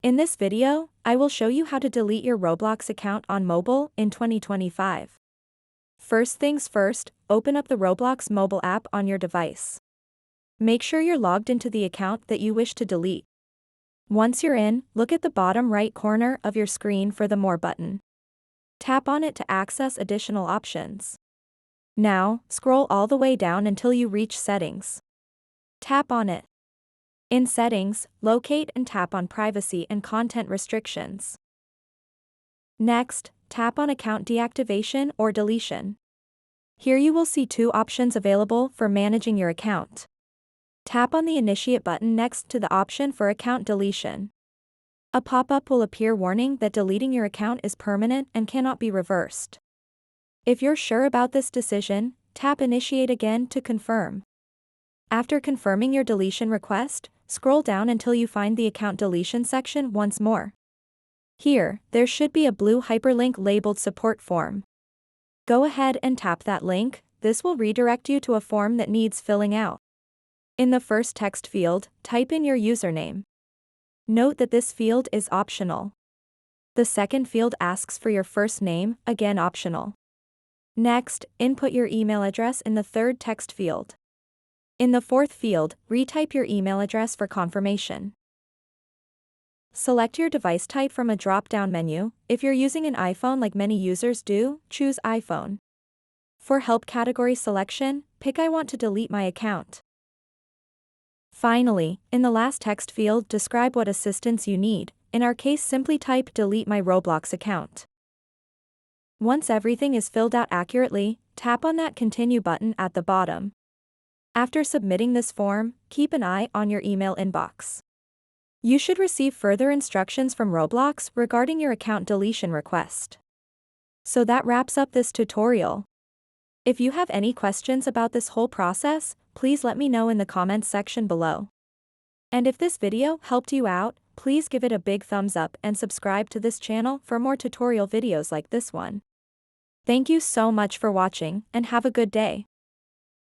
In this video, I will show you how to delete your Roblox account on mobile in 2025. First things first, open up the Roblox mobile app on your device. Make sure you're logged into the account that you wish to delete. Once you're in, look at the bottom right corner of your screen for the More button. Tap on it to access additional options. Now, scroll all the way down until you reach Settings. Tap on it. In Settings, locate and tap on Privacy and Content Restrictions. Next, tap on Account Deactivation or Deletion. Here you will see two options available for managing your account. Tap on the Initiate button next to the option for account deletion. A pop-up will appear warning that deleting your account is permanent and cannot be reversed. If you're sure about this decision, tap Initiate again to confirm. After confirming your deletion request, scroll down until you find the account deletion section once more. Here, there should be a blue hyperlink labeled Support Form. Go ahead and tap that link. This will redirect you to a form that needs filling out. In the first text field, type in your username. Note that this field is optional. The second field asks for your first name, again optional. Next, input your email address in the third text field. In the fourth field, retype your email address for confirmation. Select your device type from a drop-down menu. If you're using an iPhone like many users do, choose iPhone. For help category selection, pick I want to delete my account. Finally, in the last text field, describe what assistance you need. In our case, simply type delete my Roblox account. Once everything is filled out accurately, tap on that Continue button at the bottom. After submitting this form, keep an eye on your email inbox. You should receive further instructions from Roblox regarding your account deletion request. So that wraps up this tutorial. If you have any questions about this whole process, please let me know in the comments section below. And if this video helped you out, please give it a big thumbs up and subscribe to this channel for more tutorial videos like this one. Thank you so much for watching and have a good day.